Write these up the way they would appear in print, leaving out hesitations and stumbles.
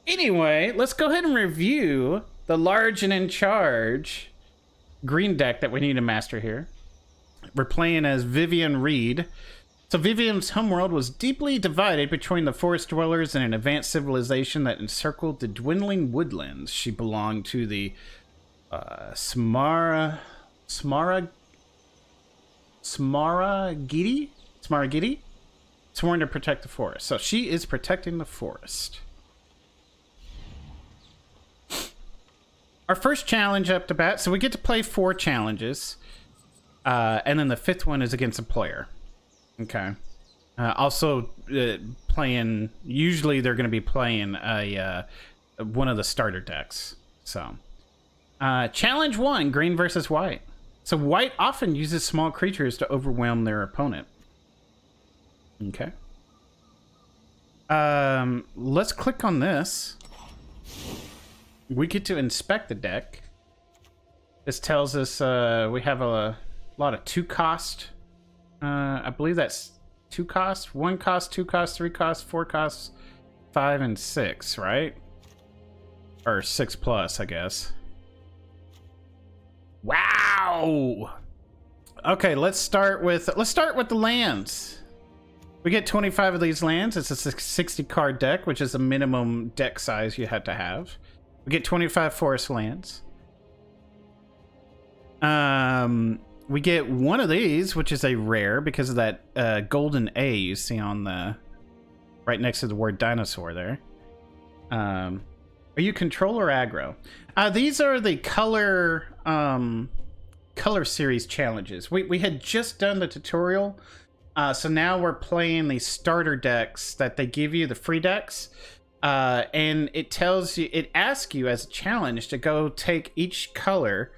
Anyway, let's go ahead and review the large and in charge green deck that we need to master here. We're playing as Vivian Reed. So Vivian's homeworld was deeply divided between the forest dwellers and an advanced civilization that encircled the dwindling woodlands. She belonged to the Smaragidi? Smaragidi? Sworn to protect the forest. So she is protecting the forest. Our first challenge up to bat. So we get to play 4 challenges. And then the 5th one is against a player. Okay. Also, playing. Usually, they're going to be playing one of the starter decks. So, challenge 1: green versus white. So, white often uses small creatures to overwhelm their opponent. Okay. Let's click on this. We get to inspect the deck. This tells us we have a lot of 2 cost. I believe that's 2 cost, 1 cost, 2 cost, 3 cost, 4 costs, 5 and 6, right? Or 6 plus, I guess. Wow. Okay, let's start with the lands. We get 25 of these lands. It's a 60 card deck, which is the minimum deck size you had to have. We get 25 forest lands. We get one of these, which is a rare because of that golden A you see on the right next to the word dinosaur there. Are you control or aggro? These are the color series challenges. We had just done the tutorial, so now we're playing the starter decks that they give you, the free decks. And it asks you as a challenge to go take each color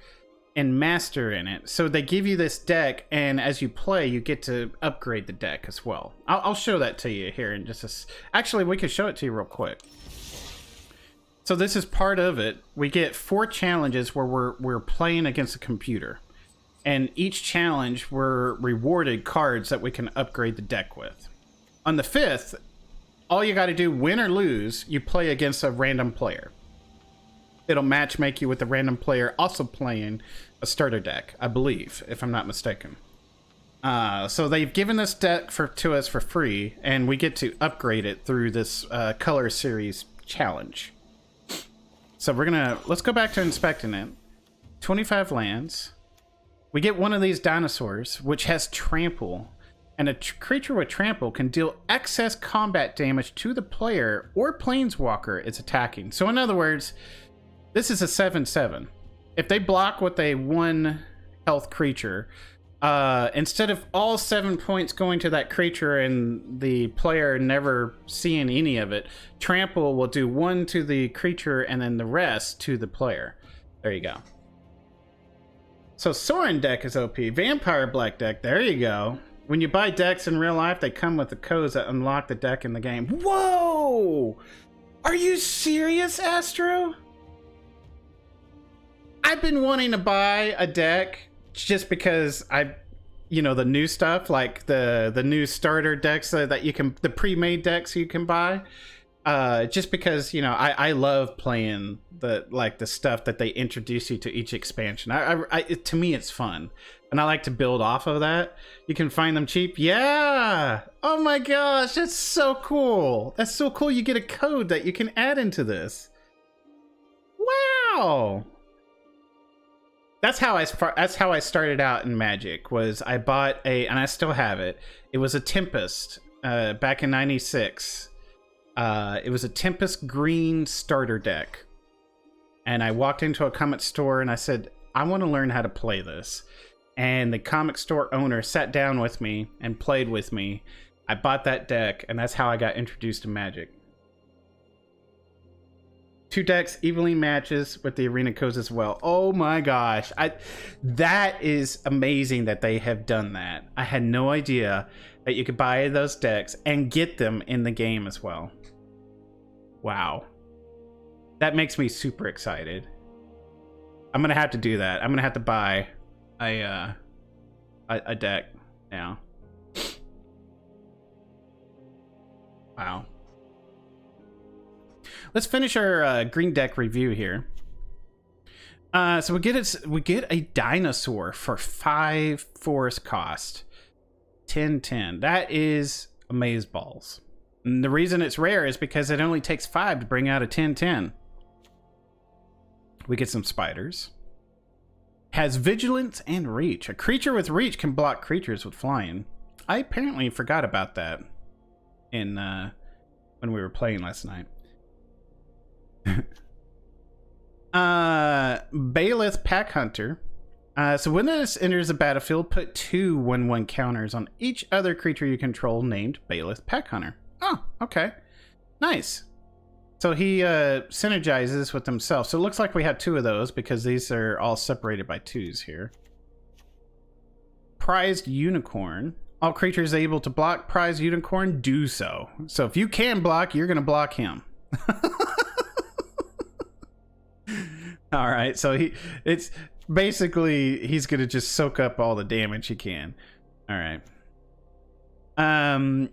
and master in it. So they give you this deck, and as you play, you get to upgrade the deck as well. I'll show that to you here in just actually, we could show it to you real quick. So this is part of it. We get 4 challenges where we're playing against a computer, and each challenge we're rewarded cards that we can upgrade the deck with. On the 5th, all you got to do, win or lose, you play against a random player. It'll match make you with a random player also playing a starter deck, I believe, if I'm not mistaken. So they've given this deck to us for free, and we get to upgrade it through this color series challenge. So let's go back to inspecting it. 25 lands. We get one of these dinosaurs, which has trample. And a creature with trample can deal excess combat damage to the player or planeswalker it's attacking. So in other words, this is a 7/7. If they block with a 1 health creature, instead of all 7 points going to that creature and the player never seeing any of it, trample will do 1 to the creature and then the rest to the player. There you go. So Sorin deck is OP. Vampire Black deck, there you go. When you buy decks in real life, they come with the codes that unlock the deck in the game. Whoa! Are you serious, Astro? I've been wanting to buy a deck just because the new stuff, like the new starter decks that you can, the pre-made decks you can buy. Just because, I love playing the stuff that they introduce you to each expansion. To me, it's fun. And I like to build off of that. You can find them cheap. Yeah. Oh my gosh. That's so cool. That's so cool. You get a code that you can add into this. Wow. That's how I started out in Magic. Was I bought and I still have it. It was a Tempest back in '96. It was a Tempest green starter deck. And I walked into a comic store and I said, I want to learn how to play this. And the comic store owner sat down with me and played with me. I bought that deck, and that's how I got introduced to Magic. 2 decks evenly matches with the arena codes as well. Oh my gosh. That is amazing that they have done that. I had no idea that you could buy those decks and get them in the game as well. Wow. That makes me super excited. I'm going to have to do that. I'm going to have to buy a deck now. Wow. Let's finish our green deck review here. So we get a dinosaur for 5 forest cost. 10/10. That is amazeballs. And the reason it's rare is because it only takes 5 to bring out a 10/10. We get some spiders. Has vigilance and reach. A creature with reach can block creatures with flying. I apparently forgot about that in when we were playing last night. Baelith Pack Hunter. So when this enters the battlefield, put 2 1/1 counters on each other creature you control named Baelith Pack Hunter. Oh, okay. Nice. So he synergizes with himself. So it looks like we have 2 of those because these are all separated by 2s here. Prized Unicorn. All creatures able to block Prized Unicorn do so. So if you can block, you're going to block him. All right. So it's basically he's going to just soak up all the damage he can. All right.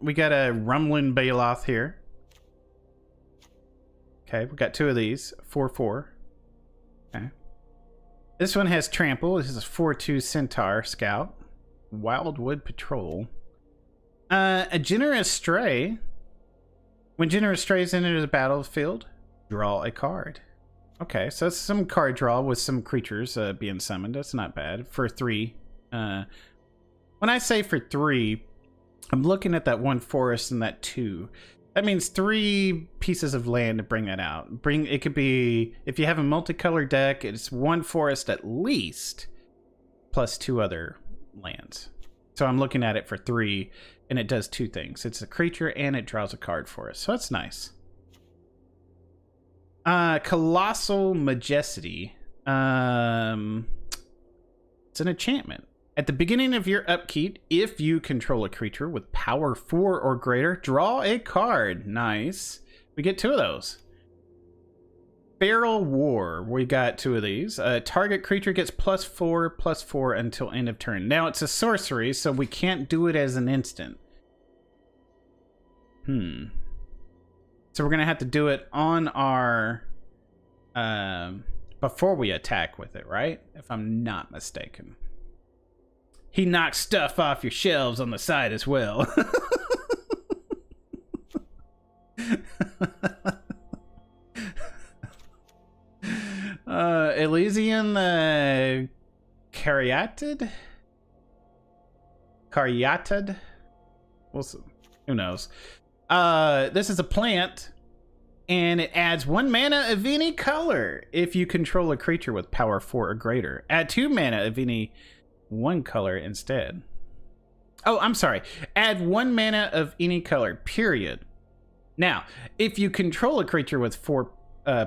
We got a Rumbling Baloth here. Okay, we got 2 of these. 4/4. Okay. This one has Trample. This is a 4/2 Centaur Scout. Wildwood Patrol. A Generous Stray. When Generous Strays enter the battlefield, draw a card. Okay, so that's some card draw with some creatures being summoned. That's not bad. For 3. When I say for 3, I'm looking at that 1 forest and that 2. That means 3 pieces of land to bring that out. It could be, if you have a multicolored deck, it's 1 forest at least, plus 2 other lands. So I'm looking at it for 3, and it does 2 things. It's a creature, and it draws a card for us. So that's nice. Colossal Majesty. It's an enchantment. At the beginning of your upkeep, if you control a creature with power 4 or greater, draw a card. Nice. We get 2 of those. Feral War. We got 2 of these. Target creature gets +4/+4 until end of turn. Now, it's a sorcery, so we can't do it as an instant. So we're going to have to do it on our... before we attack with it, right? If I'm not mistaken. He knocks stuff off your shelves on the side as well. Elysian Caryatid? Caryatid? Who knows? This is a plant, and it adds 1 mana of any color if you control a creature with power 4 or greater. Add 2 mana of any 1 color instead. Oh, I'm sorry. Add 1 mana of any color, period. Now, if you control a creature with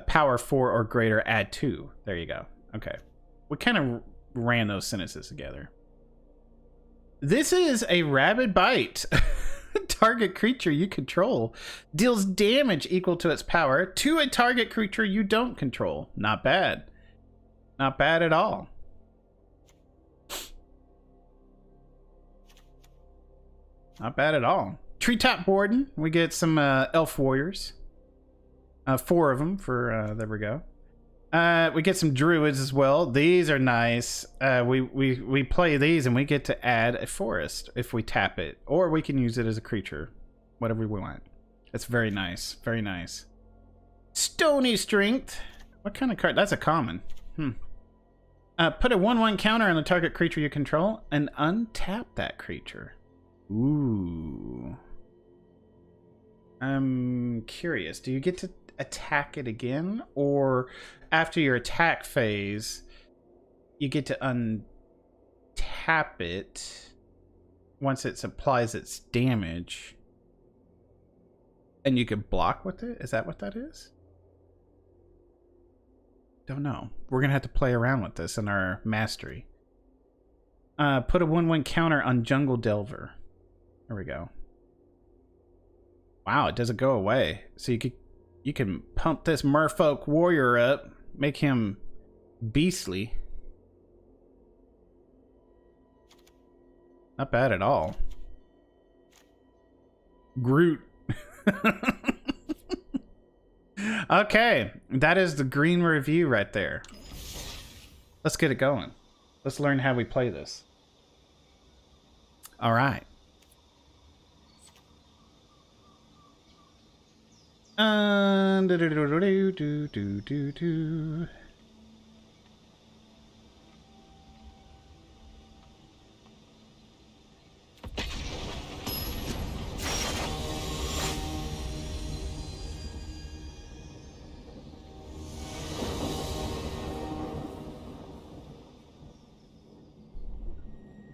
power 4 or greater, add 2. There you go. Okay. We kind of ran those sentences together. This is a Rabid Bite. Target creature you control deals damage equal to its power to a target creature you don't control. Not bad. Not bad at all. Not bad at all. Treetop Borden. We get some elf warriors. 4 of them for, there we go. We get some druids as well. These are nice. We play these and we get to add a forest if we tap it. Or we can use it as a creature. Whatever we want. That's very nice. Very nice. Stony Strength. What kind of card? That's a common. Put a 1/1 counter on the target creature you control and untap that creature. Ooh. I'm curious. Do you get to attack it again? Or after your attack phase, you get to untap it once it applies its damage? And you can block with it? Is that what that is? Don't know. We're going to have to play around with this in our mastery. Put a 1/1 counter on Jungle Delver. There we go. Wow, it doesn't go away. So you can pump this Merfolk warrior up, make him beastly. Not bad at all. Groot. Okay, that is the green review right there. Let's get it going. Let's learn how we play this. All right. Do.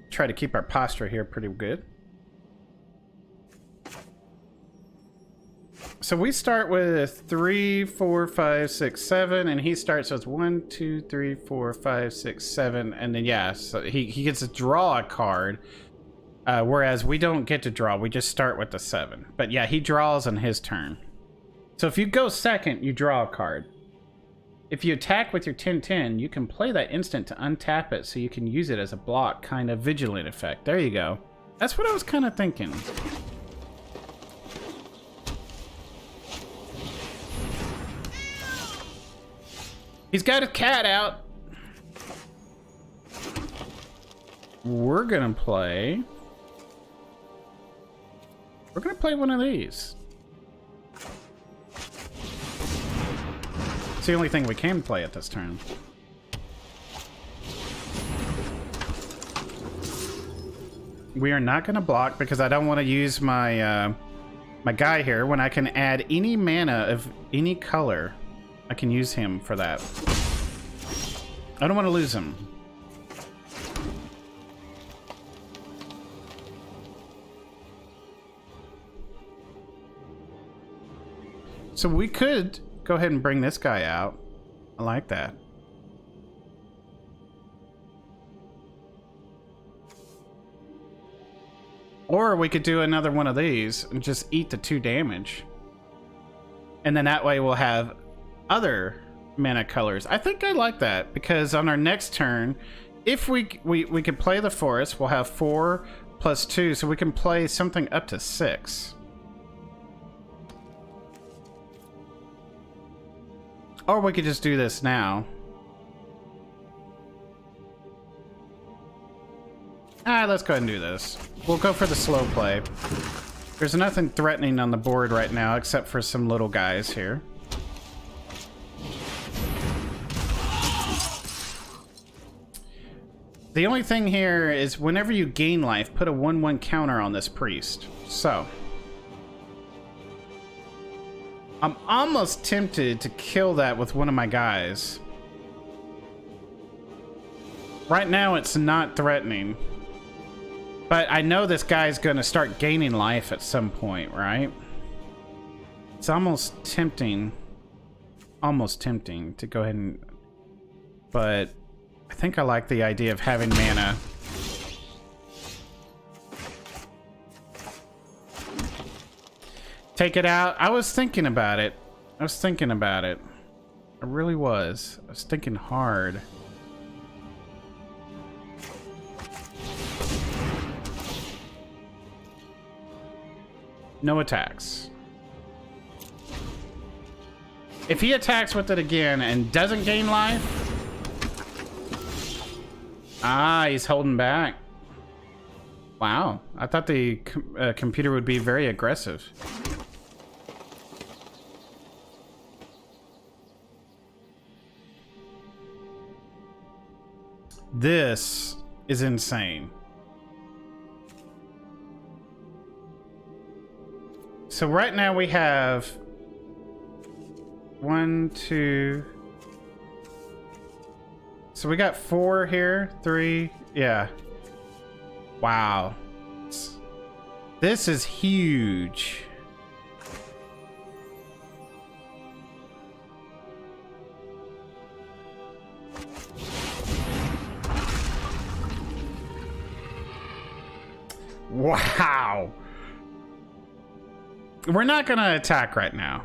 Try to keep our posture here pretty good. So we start with 3, 4, 5, 6, 7, and he starts with 1, 2, 3, 4, 5, 6, 7, and then yeah, so he gets to draw a card, whereas we don't get to draw. We just start with the 7. But yeah, he draws on his turn. So if you go second, you draw a card. If you attack with your 10/10, you can play that instant to untap it, so you can use it as a block, kind of vigilant effect. There you go. That's what I was kind of thinking. He's got a cat out. We're gonna play one of these. It's the only thing we can play at this turn. We are not going to block because I don't want to use my my guy here when I can add any mana of any color. I can use him for that. I don't want to lose him. So we could go ahead and bring this guy out. I like that. Or we could do another one of these and just eat the 2 damage. And then that way we'll have other mana colors. I think I like that because on our next turn, if we could play the forest, we'll have 4 plus 2, so we can play something up to 6. Or we could just do this now. Let's go ahead and do this. We'll go for the slow play. There's nothing threatening on the board right now except for some little guys here. The only thing here is whenever you gain life, put a 1/1 counter on this priest. So I'm almost tempted to kill that with one of my guys. Right now, it's not threatening. But I know this guy's going to start gaining life at some point, right? It's almost tempting. Almost tempting to go ahead and... But I think I like the idea of having mana. Take it out. I was thinking about it. I really was. I was thinking hard. No attacks. If he attacks with it again and doesn't gain life... he's holding back. Wow. I thought the computer would be very aggressive. This is insane. So right now we have 1, 2. So we got 4 here, 3. Yeah. Wow. This is huge. Wow. We're not gonna attack right now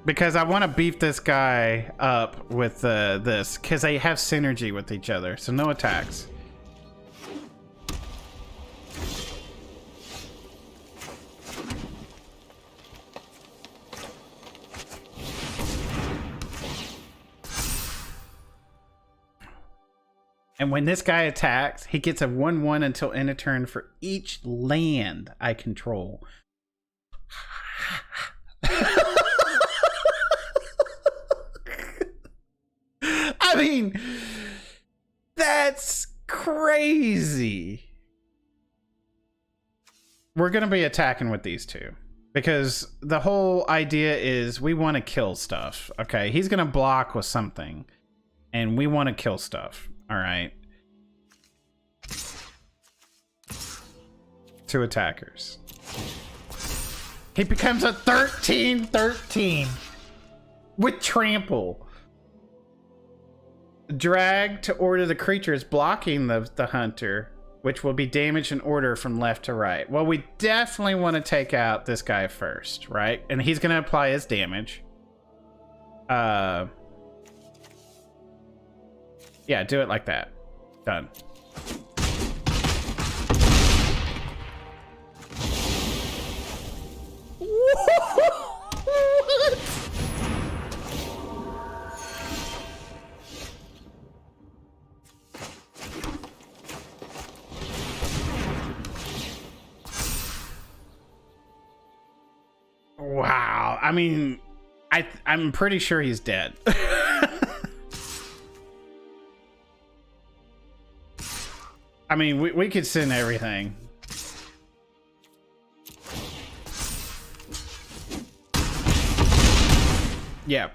because I want to beef this guy up with this because they have synergy with each other. So no attacks. And when this guy attacks, he gets a 1/1 until end of turn for each land I control. I mean, that's crazy. We're going to be attacking with these two because the whole idea is we want to kill stuff. Okay, he's going to block with something and we want to kill stuff. All right. 2 attackers. He becomes a 13/13 with trample. Drag to order the creatures blocking the hunter, which will be damage in order from left to right. Well, we definitely want to take out this guy first, right? And he's going to apply his damage. Yeah, do it like that. Done. What? Wow. I mean, I'm pretty sure he's dead. I mean, we could send everything. Yeah.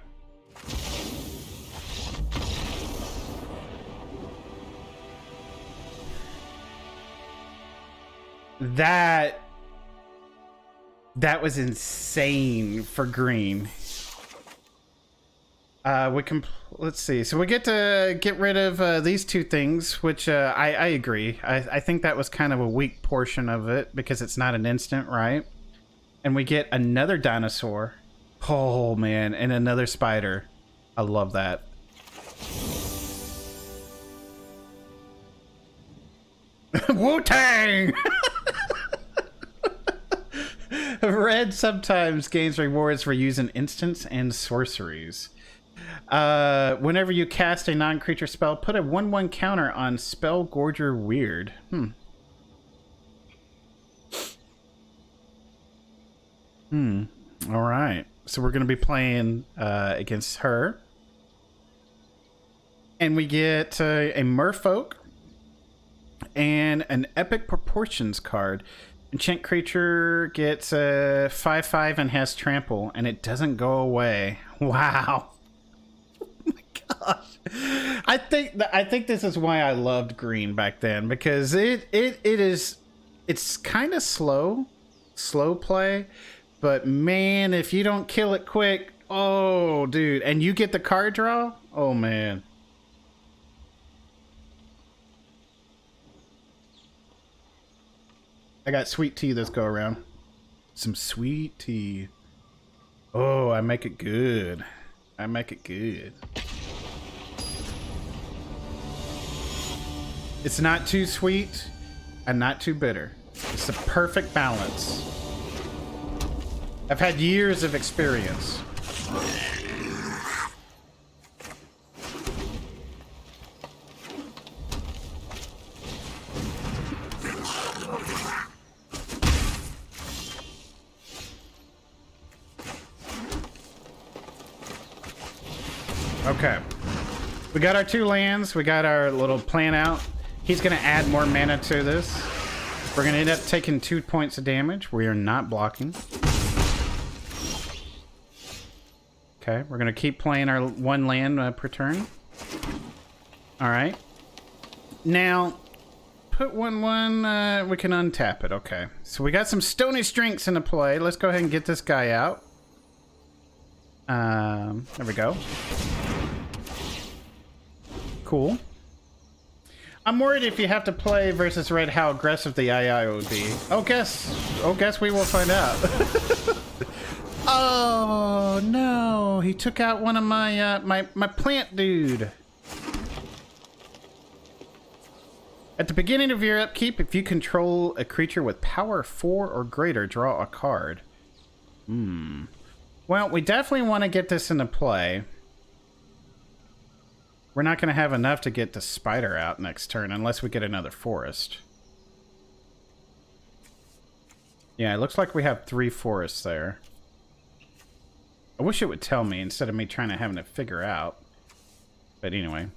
That was insane for green. Let's see. So we get to get rid of these 2 things, which I agree. I think that was kind of a weak portion of it because it's not an instant, right? And we get another dinosaur. Oh man, and another spider. I love that. Wu-Tang! Red sometimes gains rewards for using instants and sorceries. Whenever you cast a non-creature spell, put a 1/1 counter on Spell Gorger Weird. All right. So we're going to be playing against her. And we get a Merfolk and an Epic Proportions card. Enchant creature gets a 5/5 and has trample, and it doesn't go away. Wow. Oh my gosh. I think this is why I loved green back then, because it's kind of slow play, but man, if you don't kill it quick, oh dude, and you get the card draw, oh man. I got sweet tea this go around. Some sweet tea. Oh, I make it good. I make it good. It's not too sweet and not too bitter. It's the perfect balance. I've had years of experience. Okay. We got our 2 lands. We got our little plan out. He's going to add more mana to this. We're going to end up taking 2 points of damage. We are not blocking. Okay. We're going to keep playing our 1 land per turn. All right. Now, put 1/1. We can untap it. Okay. So we got some Stony Strengths into play. Let's go ahead and get this guy out. There we go. Cool. I'm worried if you have to play versus red how aggressive the II would be. Oh, guess we will find out. Oh no, he took out one of my my plant dude. At the beginning of your upkeep, if you control a creature with power 4 or greater, draw a card. Well, we definitely want to get this into play. We're not going to have enough to get the spider out next turn unless we get another forest. Yeah, it looks like we have 3 forests there. I wish it would tell me instead of me trying to having to figure out. But anyway.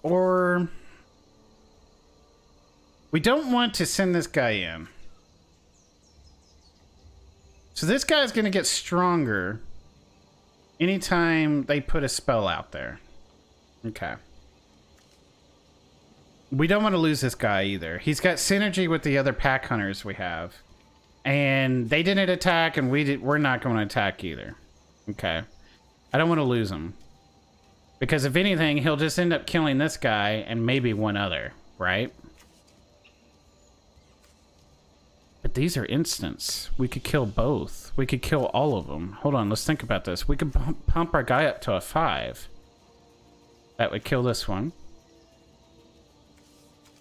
Or... we don't want to send this guy in. So this guy's going to get stronger anytime they put a spell out there. Okay. We don't want to lose this guy either. He's got synergy with the other pack hunters we have. And they didn't attack, and we're not going to attack either. Okay. I don't want to lose him. Because if anything, he'll just end up killing this guy and maybe one other, right? But these are instants. We could kill both. We could kill all of them. Hold on, let's think about this. We could pump our guy up to a 5. That would kill this one.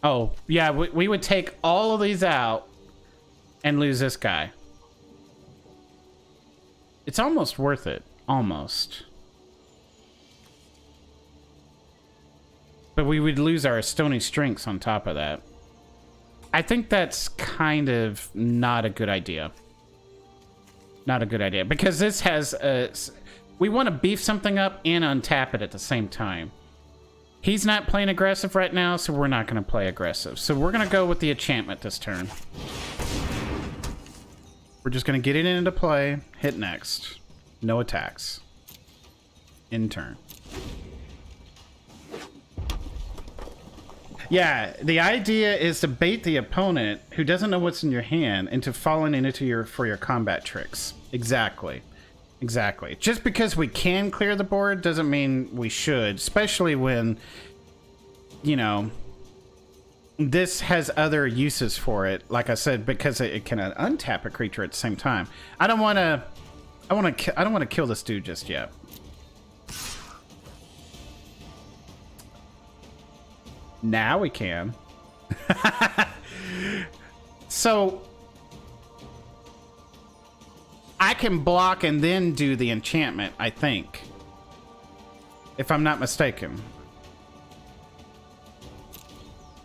Oh, yeah, we would take all of these out and lose this guy. It's almost worth it. Almost. But we would lose our stony strengths on top of that. I think that's kind of not a good idea. Not a good idea. Because this has a... we want to beef something up and untap it at the same time. He's not playing aggressive right now, so we're not going to play aggressive. So we're going to go with the enchantment this turn. We're just going to get it into play, hit next. No attacks. End turn. Yeah, the idea is to bait the opponent who doesn't know what's in your hand into falling into your combat tricks. Exactly. Exactly. Just because we can clear the board doesn't mean we should, especially when, you know, this has other uses for it. Like I said, because it can untap a creature at the same time. I don't want to kill this dude just yet. Now we can. So I can block and then do the enchantment, I think. If I'm not mistaken.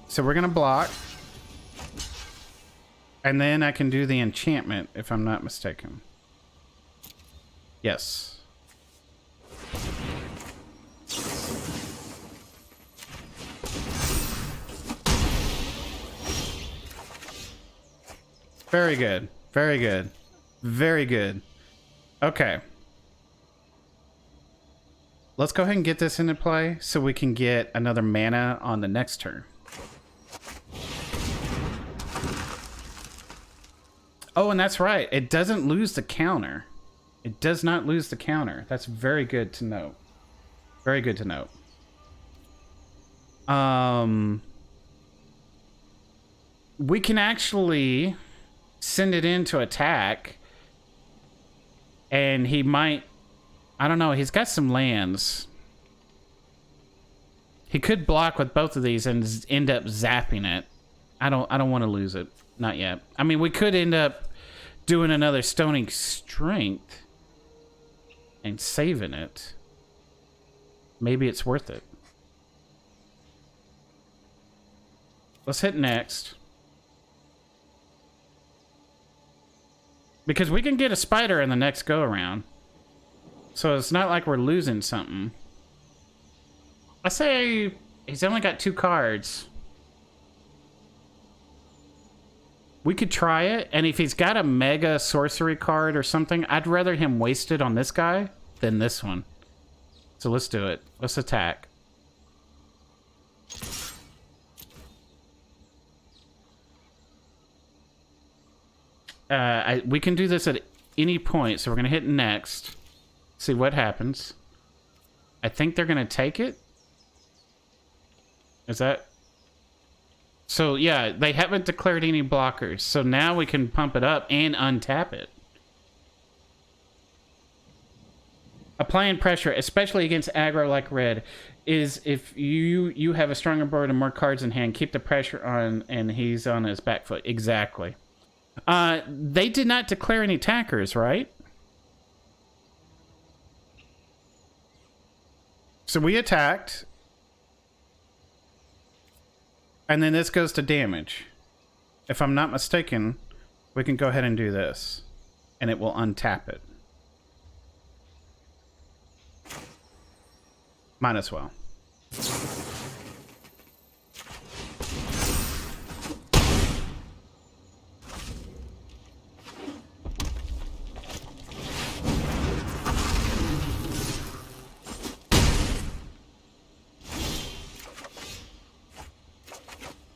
So we're gonna block. And then I can do the enchantment, if I'm not mistaken. Yes. Very good. Very good. Very good. Okay. Let's go ahead and get this into play so we can get another mana on the next turn. Oh, and that's right. It doesn't lose the counter. It does not lose the counter. That's very good to note. Very good to note. We can actually send it in to attack, and he might, I don't know, he's got some lands. He could block with both of these and end up zapping it. I don't want to lose it. Not yet. I mean, we could end up doing another Stony Strength and saving it. Maybe it's worth it. Let's hit next. Because we can get a spider in the next go around. So it's not like we're losing something. I say he's only got 2 cards. We could try it, and if he's got a mega sorcery card or something, I'd rather him waste it on this guy than this one. So let's do it. Let's attack. We can do this at any point, so we're gonna hit next. See what happens. I think they're gonna take it. Is that... So yeah, they haven't declared any blockers, so now we can pump it up and untap it. Applying pressure, especially against aggro like red, is if you have a stronger board and more cards in hand, keep the pressure on, and he's on his back foot. Exactly. They did not declare any attackers, right? So we attacked. And then this goes to damage. If I'm not mistaken, we can go ahead and do this. And it will untap it. Might as well.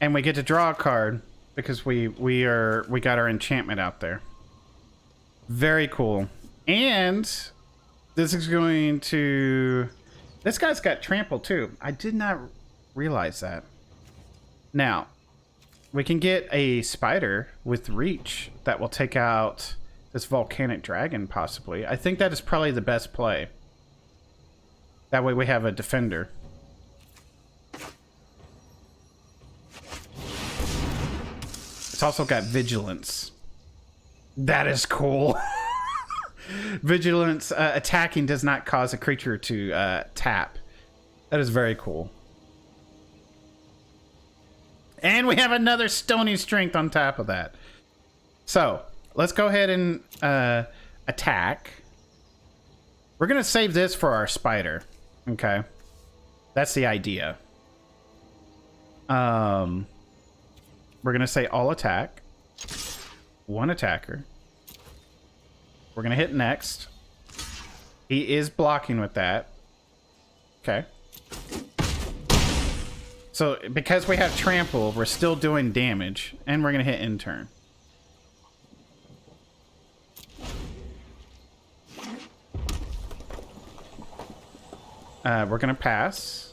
And we get to draw a card because we got our enchantment out there. Very cool. And this is going to... This guy's got trample too. I did not realize that. Now, we can get a spider with reach that will take out this volcanic dragon possibly. I think that is probably the best play. That way we have a defender. It's also got vigilance. That is cool. Vigilance attacking does not cause a creature to tap. That is very cool. And we have another stony strength on top of that. So let's go ahead and attack. We're gonna save this for our spider. Okay, that's the idea. We're gonna say all attack. One attacker. We're gonna hit next. He is blocking with that. Okay. So because we have trample, we're still doing damage, and we're gonna hit in turn. We're gonna pass.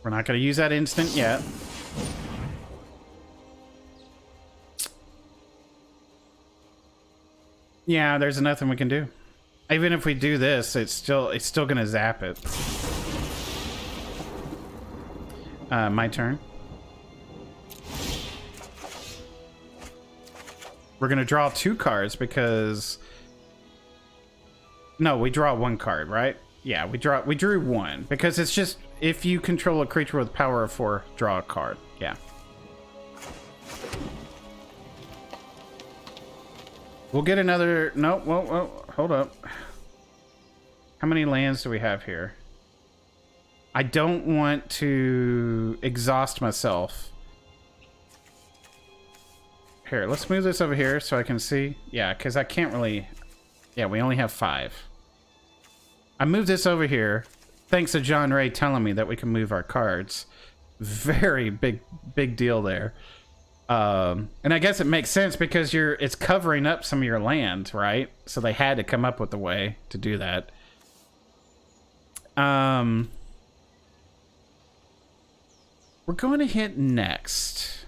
We're not gonna use that instant yet. Yeah, there's nothing we can do. Even if we do this, it's still gonna zap it. My turn. We're gonna draw 2 cards because... No, we draw 1 card, right? Yeah, we drew 1 because it's just if you control a creature with power of 4, draw a card. Yeah. We'll get another... No, well, hold up. How many lands do we have here? I don't want to exhaust myself. Here, let's move this over here so I can see. Yeah, because I can't really... Yeah, we only have 5. I moved this over here thanks to John Ray telling me that we can move our cards. Very big deal there. And I guess it makes sense because it's covering up some of your land, right? So they had to come up with a way to do that. We're going to hit next.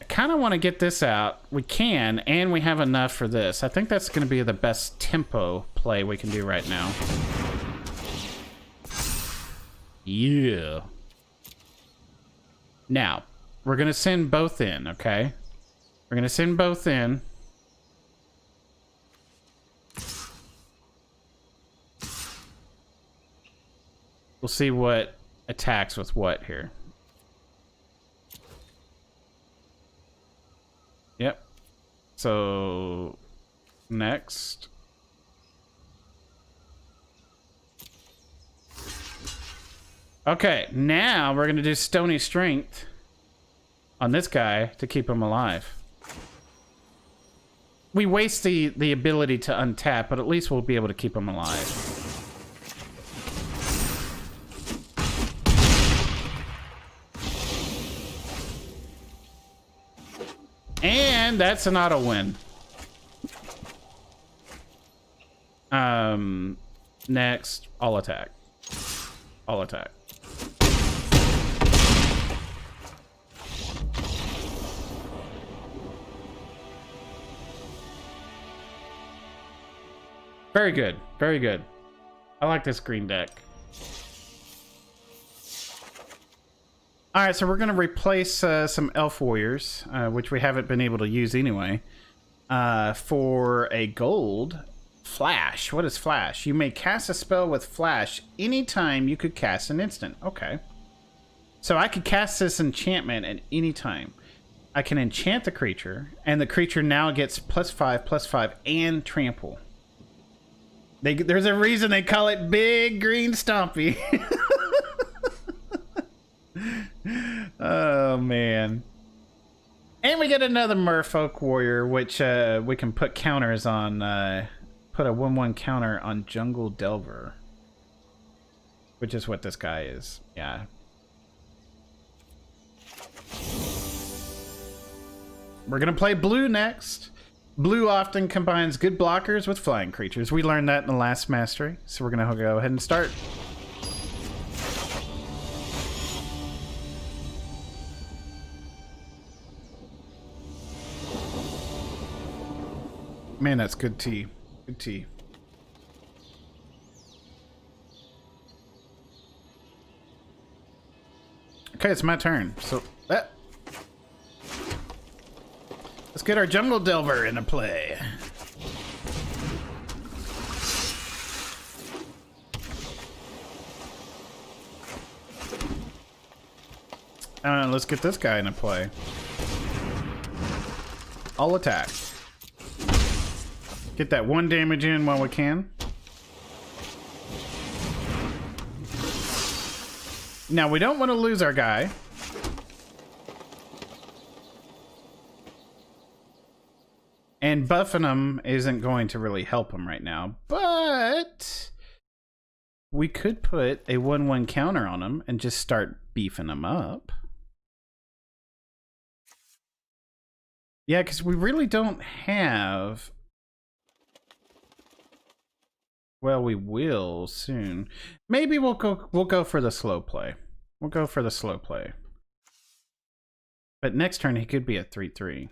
I kind of want to get this out. We can, and we have enough for this. I think that's going to be the best tempo play we can do right now. Yeah. Now, we're going to send both in, okay? We're going to send both in. We'll see what attacks with what here. Yep. So, next. Okay, now we're going to do Stony Strength on this guy to keep him alive. We waste the ability to untap, but at least we'll be able to keep him alive. And that's an auto win. Next, all attack. All attack. Very good. Very good. I like this green deck. All right, so we're going to replace some Elf Warriors, which we haven't been able to use anyway, for a gold Flash. What is flash? You may cast a spell with flash anytime you could cast an instant. Okay. So I could cast this enchantment at any time. I can enchant the creature, and the creature now gets +5/+5 and trample. There's a reason they call it Big Green Stompy. Oh, man. And we get another Merfolk Warrior, which we can put counters on. Put a 1/1 counter on Jungle Delver. Which is what this guy is. Yeah. We're going to play blue next. Blue often combines good blockers with flying creatures. We learned that in the last mastery. So we're going to go ahead and start. Man, that's good tea. Good tea. Okay, it's my turn. So let's get our Jungle Delver into play. Let's get this guy into play. I'll attack. Get that 1 damage in while we can. Now, we don't want to lose our guy. And buffing him isn't going to really help him right now. But we could put a 1/1 counter on him and just start beefing him up. Yeah, because we really don't have... Well, we will soon. Maybe we'll go for the slow play. We'll go for the slow play. But next turn he could be a 3/3.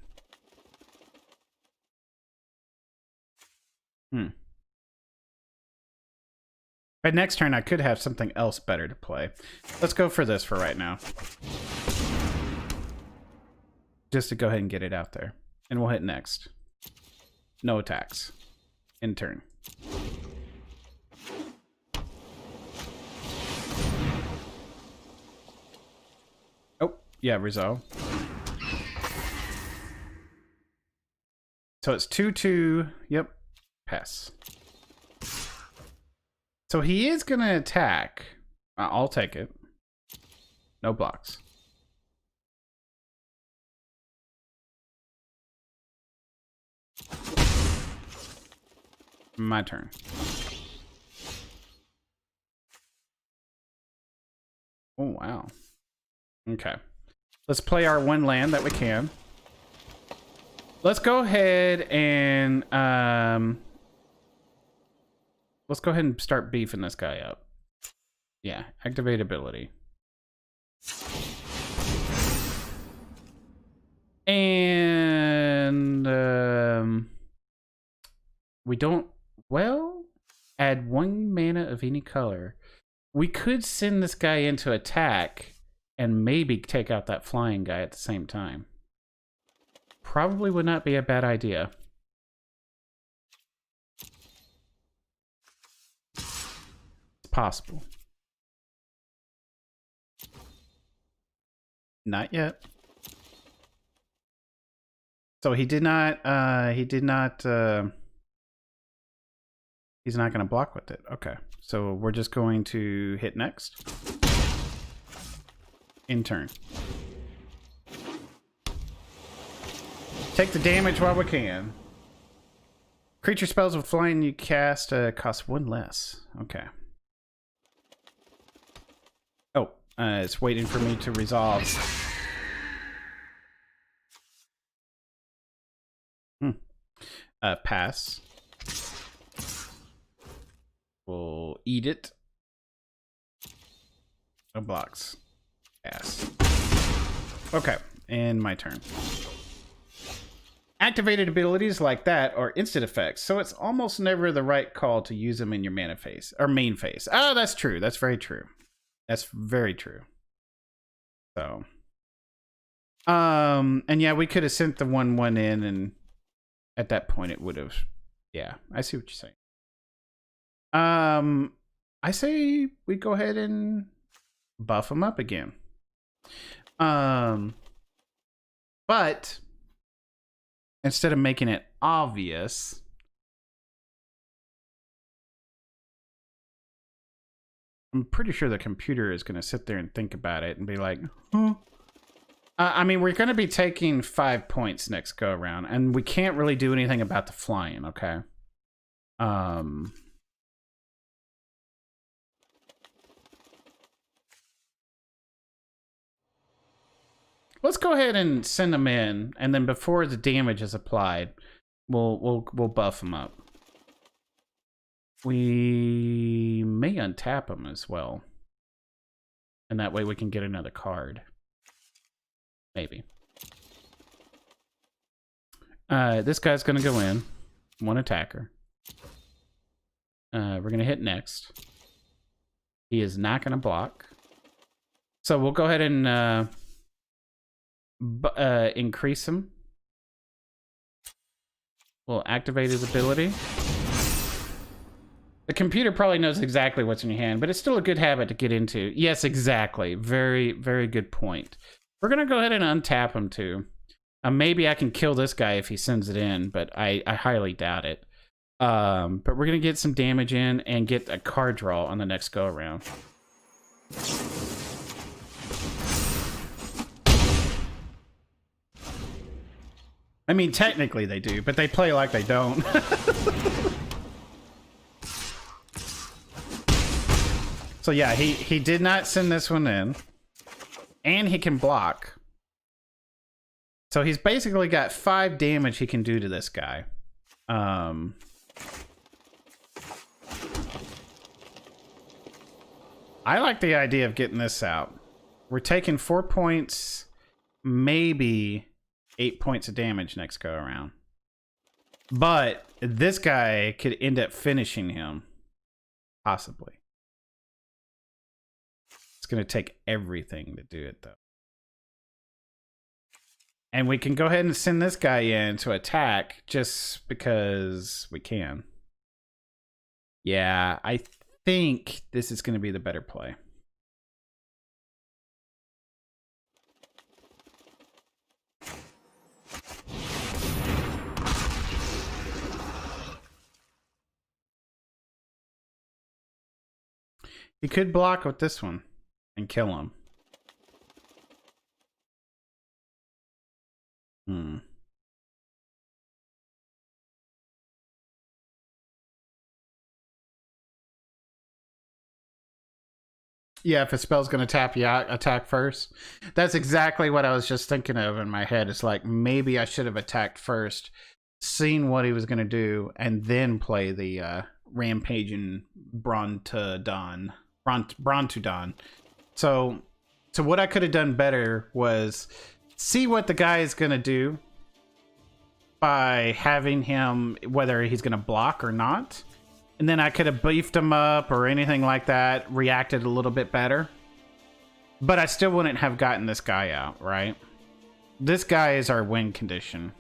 But next turn I could have something else better to play. Let's go for this for right now. Just to go ahead and get it out there. And we'll hit next. No attacks. In turn. Oh, yeah, resolve. So it's 2/2. Yep. Pass. So he is going to attack. I'll take it. No blocks. My turn. Oh, wow. Okay. Let's play our 1 land that we can. Let's go ahead and let's go ahead and start beefing this guy up. Yeah, activate ability. And we don't, well, add 1 mana of any color. We could send this guy into attack and maybe take out that flying guy at the same time. Probably would not be a bad idea. It's possible. Not yet. So he did not, he's not going to block with it. Okay. So we're just going to hit next. In turn. Take the damage while we can. Creature spells with flying you cast cost 1 less. Okay. Oh, it's waiting for me to resolve. Pass. We'll eat it. No blocks. Pass. Okay, and my turn. Activated abilities like that are instant effects, so it's almost never the right call to use them in your mana phase or main phase. Oh, that's true. That's very true. That's very true. So, and yeah, we could have sent the 1/1 in, and at that point it would have. Yeah, I see what you're saying. I say we go ahead and buff him up again. But instead of making it obvious, I'm pretty sure the computer is going to sit there and think about it and be like, huh? I mean, we're going to be taking 5 points next go around, and we can't really do anything about the flying, okay? Let's go ahead and send them in, and then before the damage is applied, we'll buff them up. We may untap them as well, and that way we can get another card. Maybe. This guy's gonna go in. One attacker. We're gonna hit next. He is not gonna block. So we'll go ahead and increase him. We'll activate his ability. The computer probably knows exactly what's in your hand, but it's still a good habit to get into. Yes, exactly. Very, very good point. We're going to go ahead and untap him too. Maybe I can kill this guy if he sends it in, but I highly doubt it. But we're going to get some damage in and get a card draw on the next go around. I mean, technically they do, but they play like they don't. So yeah, he did not send this one in. And he can block. So he's basically got 5 damage he can do to this guy. I like the idea of getting this out. We're taking 4 points, maybe 8 points of damage next go around. But this guy could end up finishing him. Possibly. It's going to take everything to do it, though. And we can go ahead and send this guy in to attack just because we can. Yeah, I think this is going to be the better play. He could block with this one and kill him. Yeah, if a spell's going to tap you out, attack first. That's exactly what I was just thinking of in my head. It's like, maybe I should have attacked first, seen what he was going to do, and then play the rampaging Brontodon. So what I could have done better was see what the guy is going to do by having him, whether he's going to block or not. And then I could have beefed him up or anything like that, reacted a little bit better. But I still wouldn't have gotten this guy out, right? This guy is our win condition.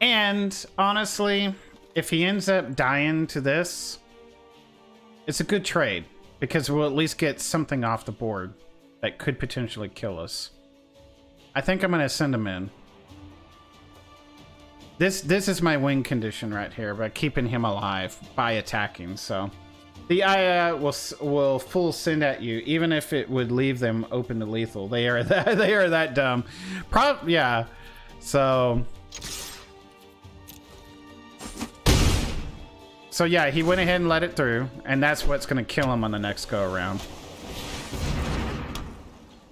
And honestly, if he ends up dying to this, it's a good trade. Because we'll at least get something off the board that could potentially kill us. I think I'm going to send him in. This is my win condition right here, by keeping him alive by attacking. So the IA will full send at you, even if it would leave them open to lethal. They are that dumb. Yeah. So yeah, he went ahead and let it through, and that's what's going to kill him on the next go around.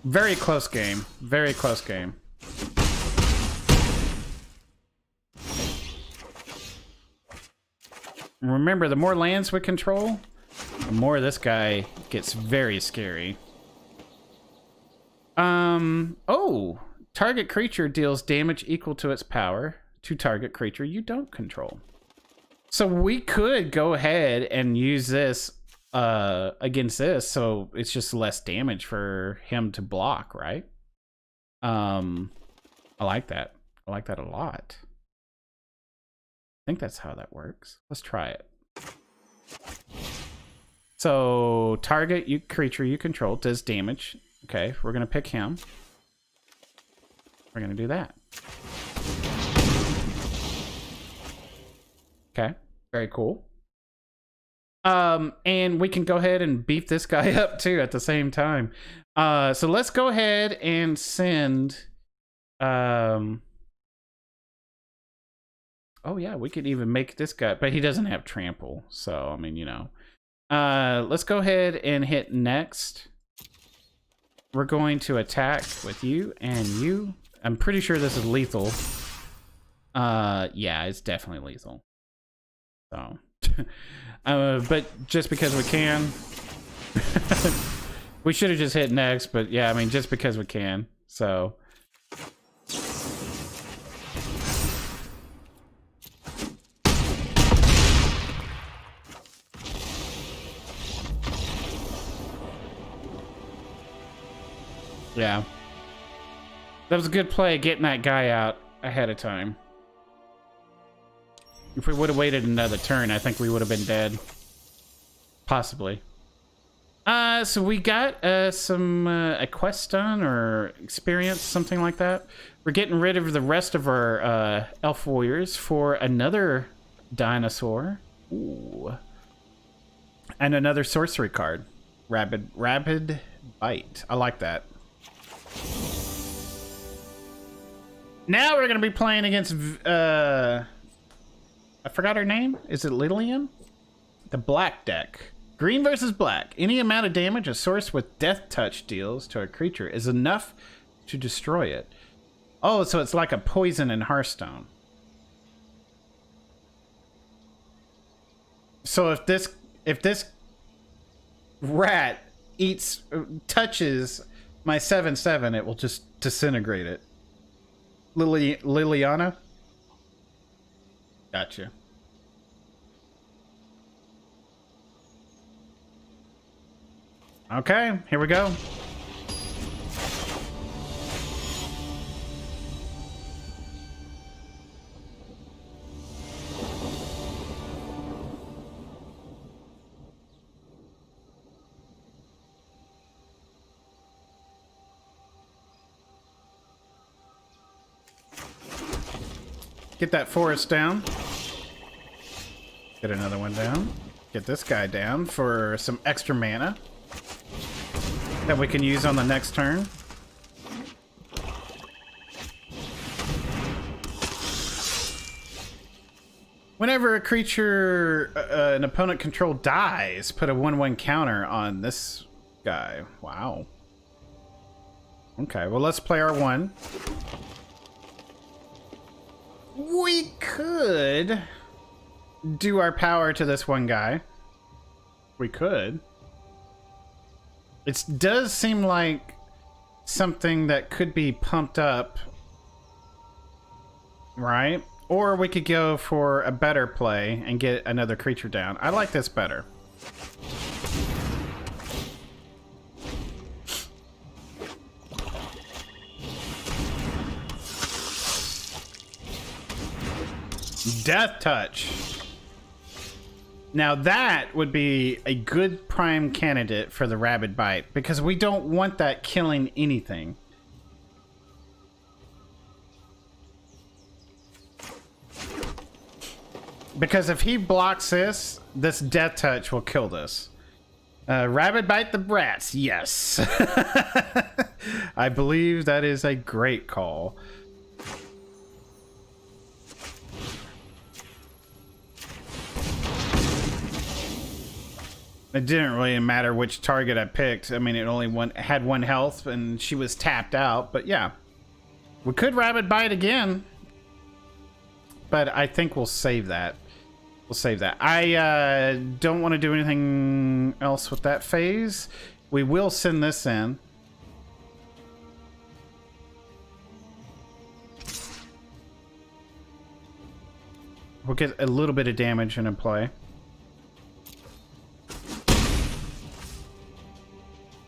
Very close game. Very close game. Remember, the more lands we control, the more this guy gets very scary. Oh, target creature deals damage equal to its power to target creature you don't control. So we could go ahead and use this against this, so it's just less damage for him to block, right? I like that. I like that a lot. I think that's how that works. Let's try it. So target you creature you control does damage. Okay, we're gonna pick him. We're gonna do that. Okay, very cool. And we can go ahead and beef this guy up too at the same time. So let's go ahead and send. Oh yeah, we could even make this guy, but he doesn't have trample. So I mean, you know. Let's go ahead and hit next. We're going to attack with you and you. I'm pretty sure this is lethal. Yeah, it's definitely lethal. So, but just because we can, we should have just hit next. But yeah, I mean, just because we can. So. Yeah. That was a good play, getting that guy out ahead of time. If we would have waited another turn, I think we would have been dead. Possibly. So we got some a quest done or experience, something like that. We're getting rid of the rest of our elf warriors for another dinosaur. Ooh. And another sorcery card. Rabid Bite. I like that. Now we're gonna be playing against I forgot her name. Is it Lillian? The black deck. Green versus black. Any amount of damage a source with death touch deals to a creature is enough to destroy it. Oh, so it's like a poison in Hearthstone. So if this rat touches my 7/7, it will just disintegrate it. Liliana? Gotcha. Okay, here we go. Get that forest down. Get another one down. Get this guy down for some extra mana that we can use on the next turn. Whenever a creature an opponent control dies, put a 1/1 counter on this guy. Wow. Okay, well, let's play our one. We could do our power to this one guy. We could. It does seem like something that could be pumped up, right? Or we could go for a better play and get another creature down. I like this better. Death Touch. Now that would be a good prime candidate for the Rabid Bite, because we don't want that killing anything. Because if he blocks this Death Touch will kill this. Rabid Bite the Brats, yes. I believe that is a great call. It didn't really matter which target I picked. I mean, it only had 1 health, and she was tapped out. But yeah, we could Rabid Bite again, but I think we'll save that. We'll save that. I don't want to do anything else with that phase. We will send this in. We'll get a little bit of damage in play.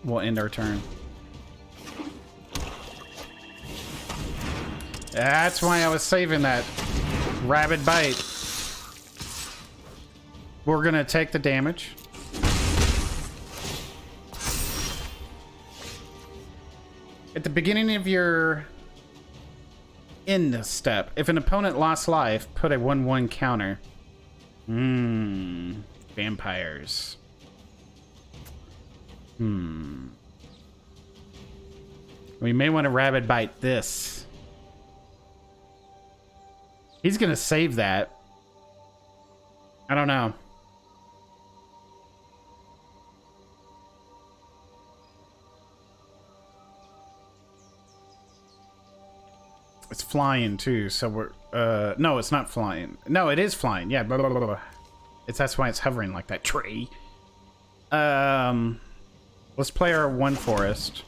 We'll end our turn. That's why I was saving that Rabid Bite. We're gonna take the damage. At the beginning of your end step, if an opponent lost life, put a 1/1 counter. Vampires. We may want to rabid bite this. He's gonna save that. I don't know. It's flying too, so we're no, it's not flying. No, it is flying. Yeah, blah, blah, blah, blah. That's why it's hovering like that tree. Let's play our one forest.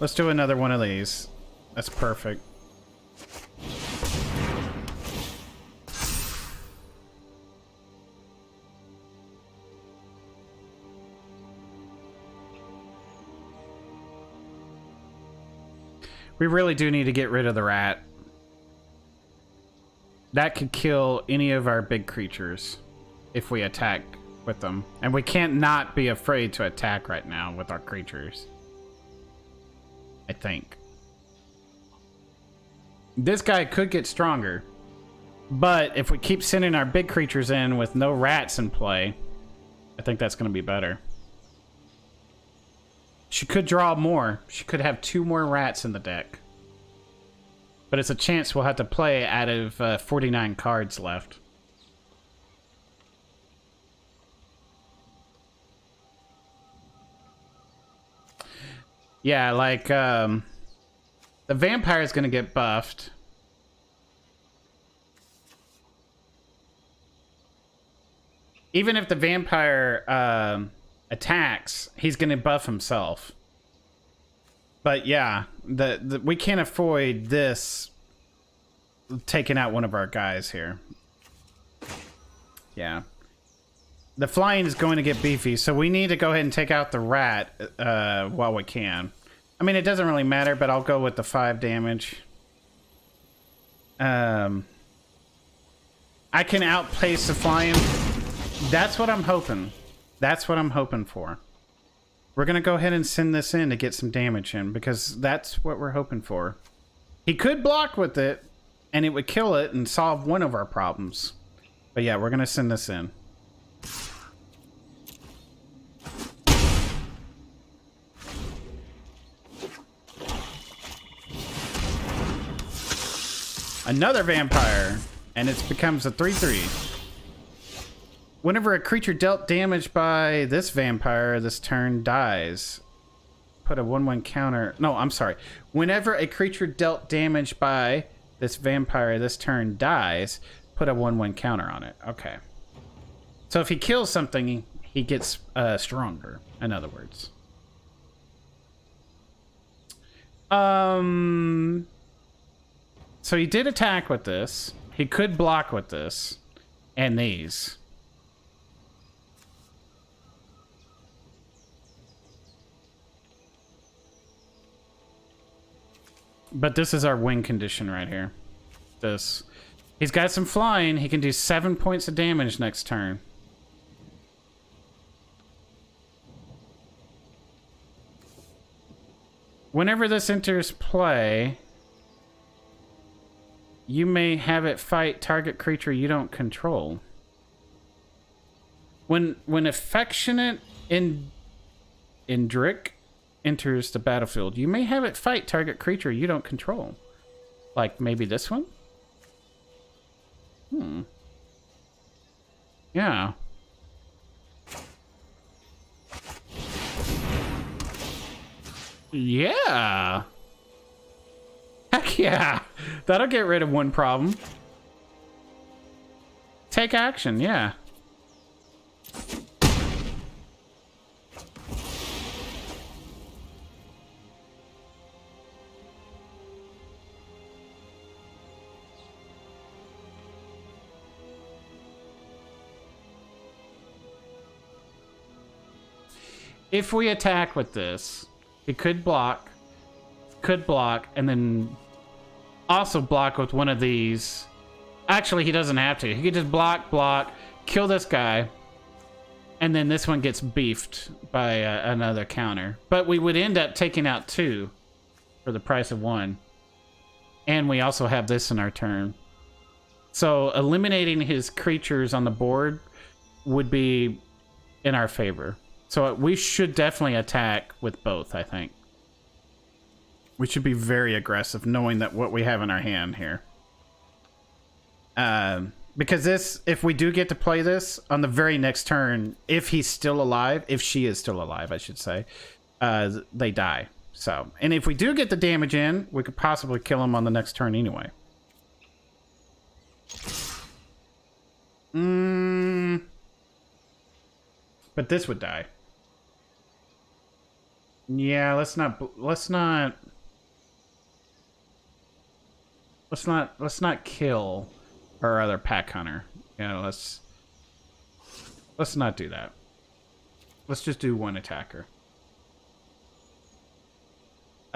Let's do another one of these. That's perfect. We really do need to get rid of the rat. That could kill any of our big creatures if we attack with them. And we can't not be afraid to attack right now with our creatures. I think. This guy could get stronger. But if we keep sending our big creatures in with no rats in play, I think that's going to be better. She could draw more. She could have 2 more rats in the deck. But it's a chance we'll have to play out of 49 cards left. Yeah, like, the vampire is going to get buffed. Even if the vampire attacks, he's going to buff himself. But yeah, we can't avoid this taking out one of our guys here. Yeah. The flying is going to get beefy, so we need to go ahead and take out the rat while we can. I mean, it doesn't really matter, but I'll go with the 5 damage. I can outpace the flying. That's what I'm hoping. That's what I'm hoping for. We're going to go ahead and send this in to get some damage in, because that's what we're hoping for. He could block with it, and it would kill it and solve one of our problems. But yeah, we're going to send this in. Another vampire, and it becomes a 3/3. Whenever a creature dealt damage by this vampire this turn dies, put a 1/1 counter. No, I'm sorry. Whenever a creature dealt damage by this vampire this turn dies, put a 1/1 counter on it. Okay. So if he kills something, he gets stronger, in other words. So he did attack with this. He could block with this and these. But this is our win condition right here. This. He's got some flying. He can do 7 points of damage next turn. Whenever this enters play, you may have it fight target creature you don't control. When Affectionate Indrik enters the battlefield, you may have it fight target creature you don't control. Like maybe this one? Yeah. Yeah. Heck yeah. That'll get rid of one problem. Take action, yeah. If we attack with this, it could block, and then also block with one of these Actually, he doesn't have to. He could just block, kill this guy, and then this one gets beefed by another counter. But we would end up taking out 2 for the price of 1. And we also have this in our turn. So eliminating his creatures on the board would be in our favor. So we should definitely attack with both, I think. We should be very aggressive, knowing that what we have in our hand here. Because this, if we do get to play this on the very next turn, if he's still alive, if she is still alive, I should say, they die. So, and if we do get the damage in, we could possibly kill him on the next turn anyway. But this would die. Yeah, let's not kill our other pack hunter. You know, let's not do that. Let's just do 1 attacker.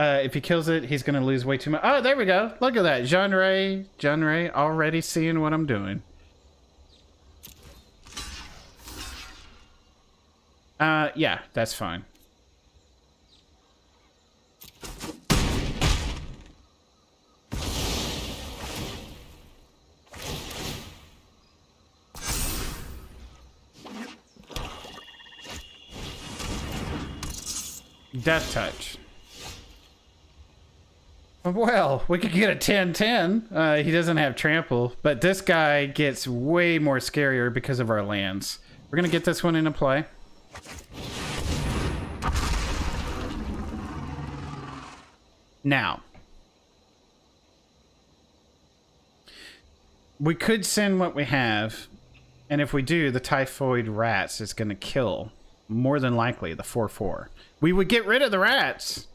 If he kills it, he's gonna lose way too much. Oh, there we go. Look at that. John Ray already seeing what I'm doing. Yeah, that's fine. Death touch. Well, we could get a 10-10. He doesn't have trample, but this guy gets way more scarier because of our lands. We're gonna get this one into play. Now, we could send what we have, and if we do, the Typhoid Rats is gonna kill, more than likely, the 4/4. We would get rid of the rats,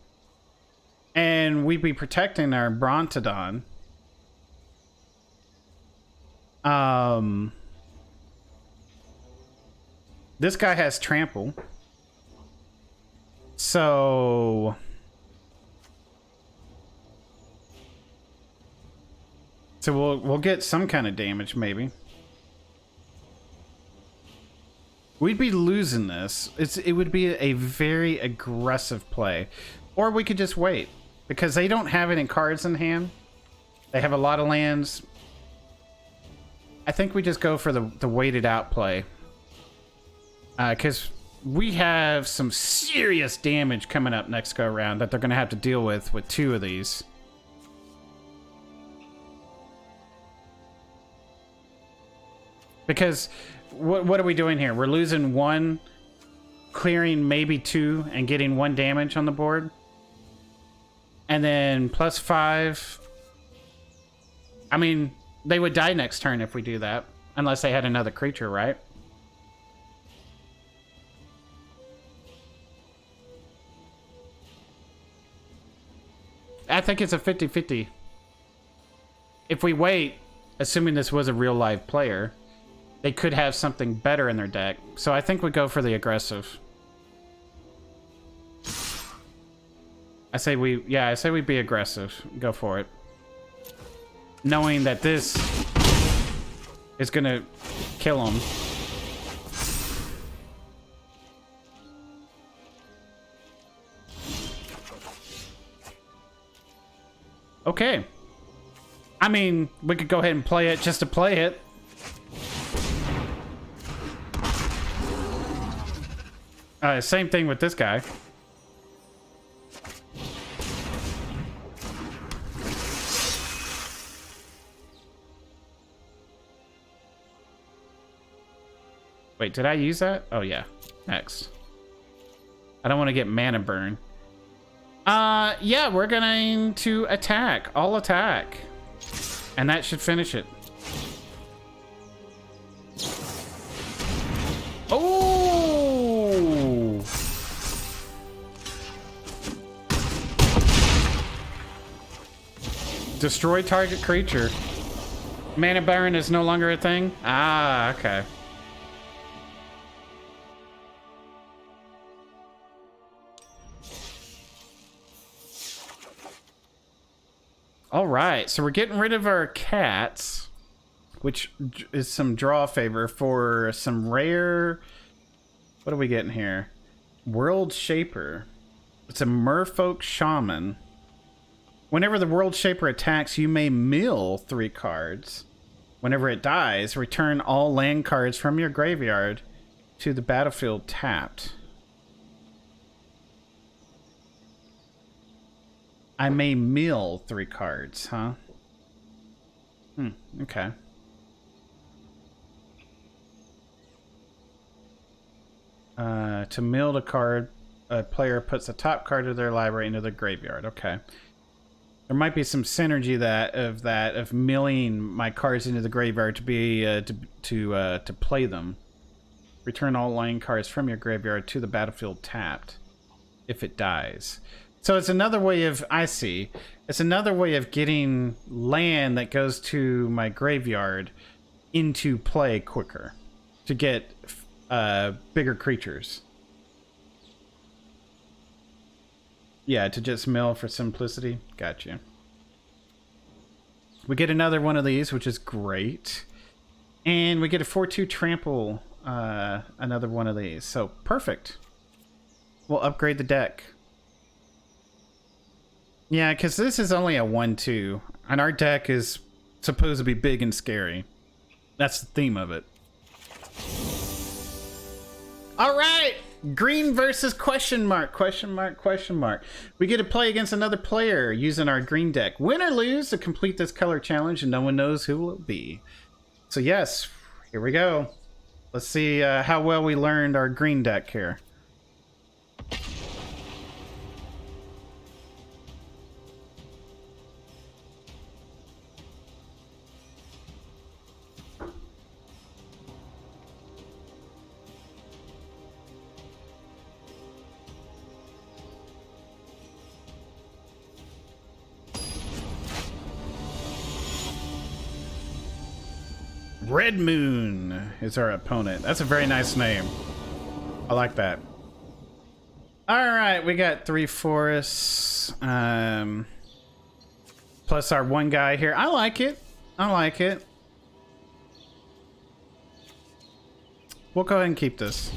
and we'd be protecting our Brontodon. This guy has trample. So we'll get some kind of damage, maybe. We'd be losing this. It would be a very aggressive play. Or we could just wait. Because they don't have any cards in hand. They have a lot of lands. I think we just go for the waited out play. Because we have some serious damage coming up next go around that they're going to have to deal with 2 of these. Because what are we doing here? We're losing 1, clearing maybe 2, and getting 1 damage on the board. And then +5. I mean, they would die next turn if we do that. Unless they had another creature, right? I think it's a 50-50. If we wait, assuming this was a real live player, they could have something better in their deck. So I think we go for the aggressive. I say we be aggressive. Go for it. Knowing that this is gonna kill him. Okay. I mean, we could go ahead and play it just to play it. Same thing with this guy. Wait, did I use that? Oh, yeah. Next. I don't want to get mana burn. Yeah, we're going to attack. All attack. And that should finish it. Oh! Destroy target creature. Mana burn is no longer a thing? Ah, okay. All right, so we're getting rid of our cats. which is some draw favor for some rare... What are we getting here? World Shaper. It's a Merfolk Shaman. Whenever the World Shaper attacks, you may mill 3 cards. Whenever it dies, return all land cards from your graveyard to the battlefield tapped. I may mill 3 cards, huh? Okay. To mill a card, a player puts the top card of their library into the graveyard. Okay. There might be some synergy of milling my cards into the graveyard to be to play them. Return all land cards from your graveyard to the battlefield tapped if it dies. So it's another way of, I see, it's another way of getting land that goes to my graveyard into play quicker to get bigger creatures. Yeah, to just mill for simplicity. Gotcha. We get another one of these, which is great. And we get a 4/2 trample, another one of these. So, perfect. We'll upgrade the deck. Yeah, because this is only a 1/2. And our deck is supposed to be big and scary. That's the theme of it. All right! Green versus question mark, question mark, question mark. We get to play against another player using our green deck. Win or lose to complete this color challenge, and no one knows who will it be. So yes, here we go. Let's see how well we learned our green deck here. Red Moon is our opponent. That's a very nice name. I like that. All right, we got 3 forests, plus our 1 guy here. I like it. I like it. We'll go ahead and keep this.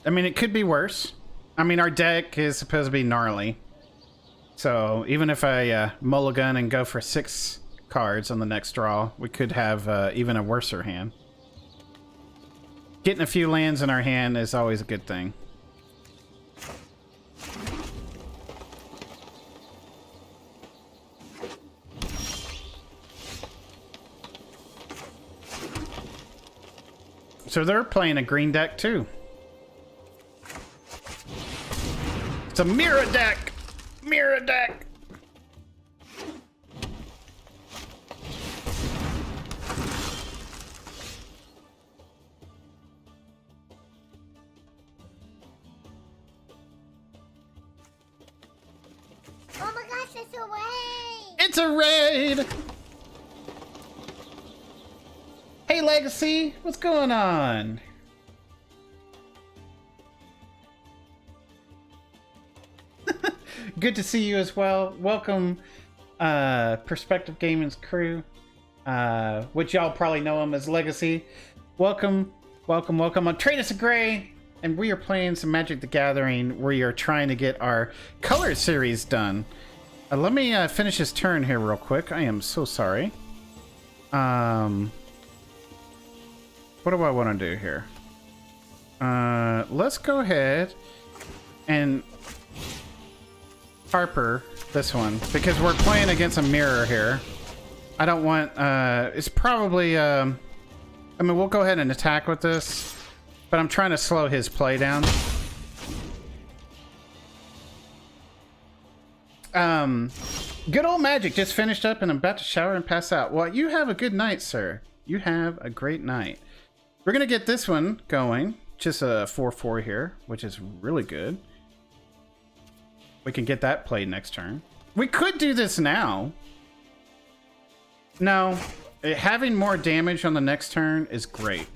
I mean, it could be worse. I mean, our deck is supposed to be gnarly. So even if I mulligan and go for 6 cards on the next draw, we could have even a worser hand. Getting a few lands in our hand is always a good thing. So they're playing a green deck too. It's a mirror deck! Mirror deck! Oh my gosh, it's a raid! It's a raid! Hey Legacy, what's going on? Good to see you as well. Welcome, Perspective Gaming's crew, which y'all probably know him as Legacy. Welcome, welcome, welcome. I'm Tratus Gray, and we are playing some Magic the Gathering. We are trying to get our color series done. Let me finish this turn here real quick. I am so sorry. What do I want to do here? Let's go ahead and Harper this one, because we're playing against a mirror here. I don't want, it's probably, I mean, we'll go ahead and attack with this, but I'm trying to slow his play down. Good old Magic just finished up and I'm about to shower and pass out. Well, you have a good night, sir. You have a great night. We're gonna get this one going. Just a 4/4 here, which is really good. We can get that played next turn. We could do this now. No, having more damage on the next turn is great.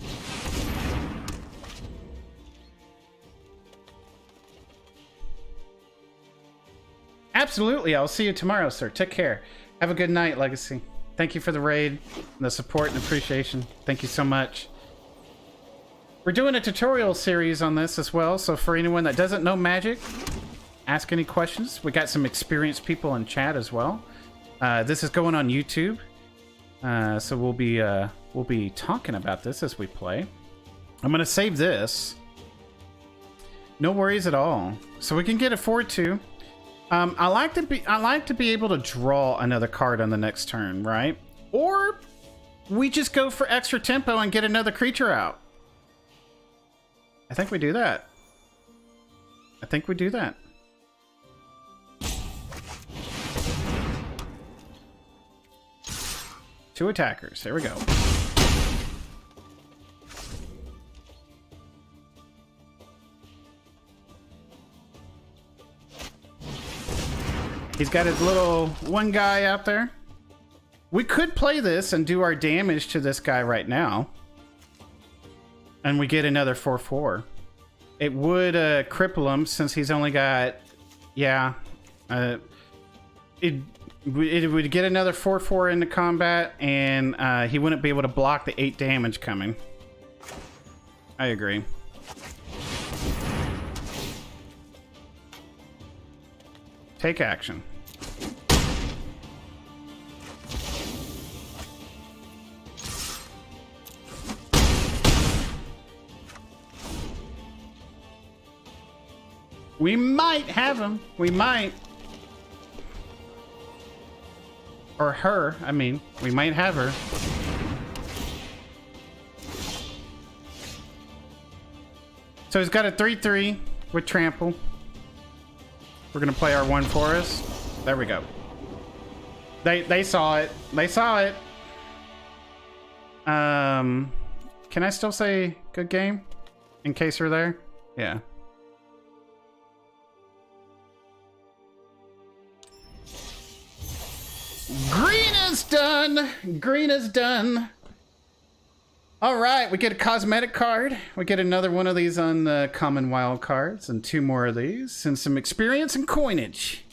Absolutely, I'll see you tomorrow, sir. Take care. Have a good night, Legacy. Thank you for the raid, the support and appreciation. Thank you so much. We're doing a tutorial series on this as well, so for anyone that doesn't know magic, ask any questions. We got some experienced people in chat as well. This is going on YouTube, so we'll be talking about this as we play. I'm gonna save this. No worries at all. So we can get a 4-2. I like to be able to draw another card on the next turn, right? Or we just go for extra tempo and get another creature out. I think we do that. I think we do that. Two attackers. Here we go. He's got his little one guy out there. We could play this and do our damage to this guy right now. And we get another 4/4. It would cripple him since he's only got... Yeah. It would get another 4/4 into combat, and he wouldn't be able to block the 8 damage coming. I agree. Take action. We might have him. We might. Or her, I mean. We might have her. So he's got a 3/3 with trample. We're gonna play our 1 forest. There we go. They saw it. They saw it. Can I still say good game? In case you're there? Yeah. Green is done. Green is done. All right, we get a cosmetic card. We get another one of these on the common wild cards and 2 more of these and some experience and coinage.